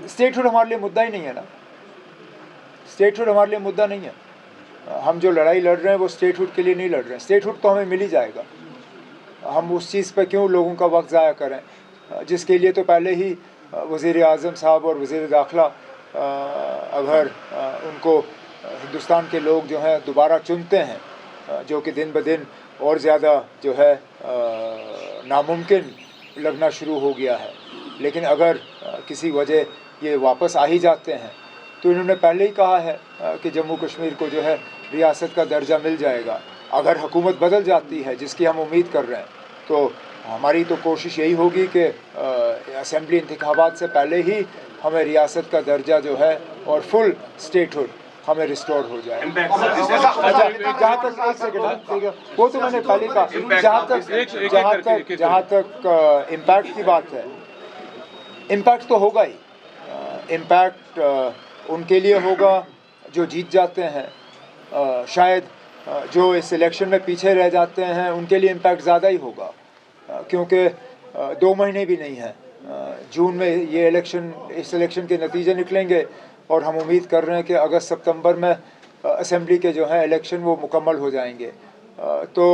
Statehood हमारे लिए मुद्दा ही नहीं है ना, स्टेटहुड हमारे लिए मुद्दा नहीं है। हम जो लड़ाई लड़ रहे हैं वो स्टेटहुड के लिए नहीं लड़ रहे हैं। स्टेटहुड तो हमें मिल ही जाएगा, हम उस चीज़ पर क्यों लोगों का वक्त ज़ाया करें, जिसके लिए तो पहले ही वज़ीर आज़म साहब और वज़ीर दाखिला अगर उनको हिंदुस्तान के लोग जो हैं दोबारा चुनते हैं, जो कि दिन ब दिन और ज़्यादा जो है नामुमकिन लगना शुरू हो गया है, लेकिन अगर किसी वजह ये वापस आ ही जाते हैं तो इन्होंने पहले ही कहा है कि जम्मू कश्मीर को जो है रियासत का दर्जा मिल जाएगा। अगर हुकूमत बदल जाती है, जिसकी हम उम्मीद कर रहे हैं, तो हमारी तो कोशिश यही होगी कि असेंबली इंतखाबात से पहले ही हमें रियासत का दर्जा जो है और फुल स्टेटहुड हमें रिस्टोर हो जाए। जहाँ तक एक सेकंड, वो तो मैंने पहले कहा, जहाँ तक इम्पैक्ट की बात है, इम्पैक्ट तो होगा ही। इम्पैक्ट उनके लिए होगा जो जीत जाते हैं, शायद जो इस इलेक्शन में पीछे रह जाते हैं उनके लिए इम्पैक्ट ज़्यादा ही होगा, क्योंकि 2 महीने भी नहीं हैं। जून में ये इस इलेक्शन के नतीजे निकलेंगे और हम उम्मीद कर रहे हैं कि अगस्त सितंबर में असेंबली के जो हैं इलेक्शन वो मुकम्मल हो जाएंगे। तो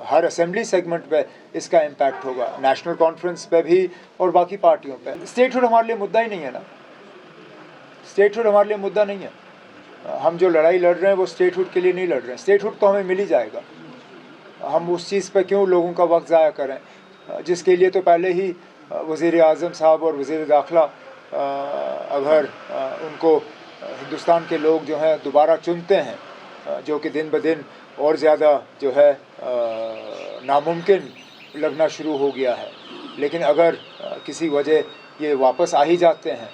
हर असेंबली सेगमेंट पे इसका इम्पैक्ट होगा, नेशनल कॉन्फ्रेंस पे भी और बाकी पार्टियों पे। स्टेटहुड हमारे लिए मुद्दा ही नहीं है ना, स्टेटहुड हमारे लिए मुद्दा नहीं है। हम जो लड़ाई लड़ रहे हैं वो स्टेटहुड के लिए नहीं लड़ रहे हैं। स्टेटहुड तो हमें मिल ही जाएगा, हम उस चीज़ पे क्यों लोगों का वक्त ज़ाया करें, जिसके लिए तो पहले ही वज़ीर आज़म साहब और वज़ीर दाखिला अगर उनको हिंदुस्तान के लोग जो हैं दोबारा चुनते हैं, जो कि दिन ब दिन और ज़्यादा जो है नामुमकिन लगना शुरू हो गया है, लेकिन अगर किसी वजह ये वापस आ ही जाते हैं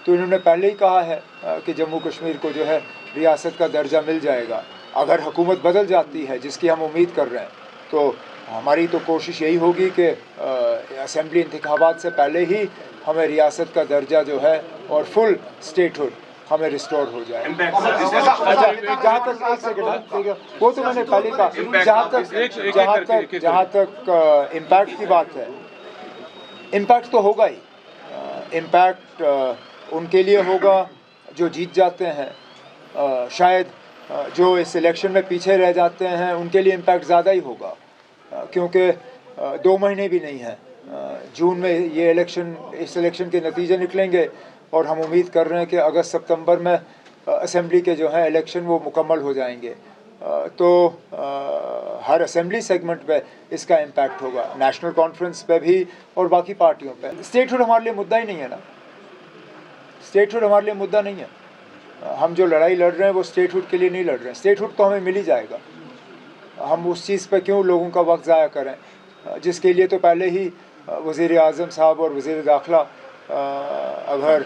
तो इन्होंने पहले ही कहा है कि जम्मू कश्मीर को जो है रियासत का दर्जा मिल जाएगा। अगर हुकूमत बदल जाती है, जिसकी हम उम्मीद कर रहे हैं, तो हमारी तो कोशिश यही होगी कि असेंबली इंतखाबात से पहले ही हमें रियासत का दर्जा जो है और फुल स्टेटहुड हमें रिस्टोर हो जाए। जहाँ तक एक सेकंड, वो तो मैंने पहले कहा, जहाँ तक इम्पैक्ट की बात है, इम्पैक्ट तो होगा ही। इम्पैक्ट उनके लिए होगा जो जीत जाते हैं, शायद जो इस इलेक्शन में पीछे रह जाते हैं उनके लिए इम्पैक्ट ज़्यादा ही होगा, क्योंकि 2 महीने भी नहीं हैं। जून में ये इस इलेक्शन के नतीजे निकलेंगे और हम उम्मीद कर रहे हैं कि अगस्त सितंबर में असेंबली के जो हैं इलेक्शन वो मुकम्मल हो जाएंगे। तो हर असेंबली सेगमेंट पे इसका इम्पैक्ट होगा, नेशनल कॉन्फ्रेंस पे भी और बाकी पार्टियों पे। स्टेटहुड हमारे लिए मुद्दा ही नहीं है ना, स्टेटहुड हमारे लिए मुद्दा नहीं है। हम जो लड़ाई लड़ रहे हैं वो स्टेटहुड के लिए नहीं लड़ रहे हैं। स्टेटहुड तो हमें मिल ही जाएगा, हम उस चीज़ पे क्यों लोगों का वक्त ज़ाया करें, जिसके लिए तो पहले ही वज़ीर आज़म साहब और वज़ीर दाखिला अगर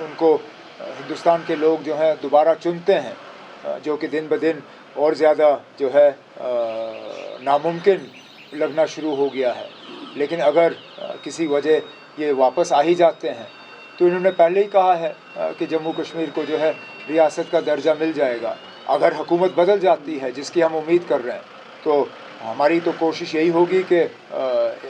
उनको हिंदुस्तान के लोग जो हैं दोबारा चुनते हैं, जो कि दिन ब दिन और ज़्यादा जो है नामुमकिन लगना शुरू हो गया है, लेकिन अगर किसी वजह ये वापस आ ही जाते हैं तो इन्होंने पहले ही कहा है कि जम्मू कश्मीर को जो है रियासत का दर्जा मिल जाएगा। अगर हुकूमत बदल जाती है, जिसकी हम उम्मीद कर रहे हैं, तो हमारी तो कोशिश यही होगी कि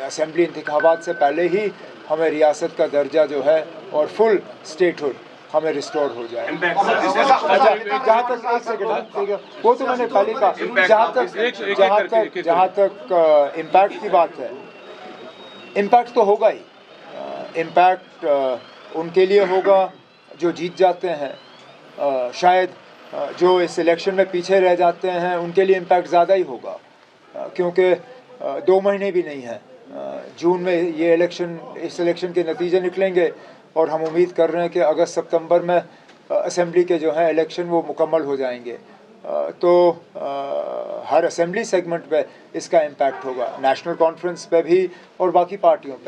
असेंबली इंतखाबात से पहले ही हमें रियासत का दर्जा जो है और फुल स्टेटहुड हमें रिस्टोर हो जाए। जहाँ तक एक सेकंड, वो तो मैंने पहले कहा, जहाँ तक इम्पैक्ट की बात है, इम्पैक्ट तो होगा ही। इम्पैक्ट उनके लिए होगा जो जीत जाते हैं, शायद जो इस इलेक्शन में पीछे रह जाते हैं उनके लिए इम्पैक्ट ज़्यादा ही होगा, क्योंकि 2 महीने भी नहीं हैं। जून में ये इस इलेक्शन के नतीजे निकलेंगे और हम उम्मीद कर रहे हैं कि अगस्त सितंबर में असेंबली के जो हैं इलेक्शन वो मुकम्मल हो जाएंगे। तो हर असेंबली सेगमेंट पे इसका इम्पैक्ट होगा, नेशनल कॉन्फ्रेंस पे भी और बाकी पार्टियों पे।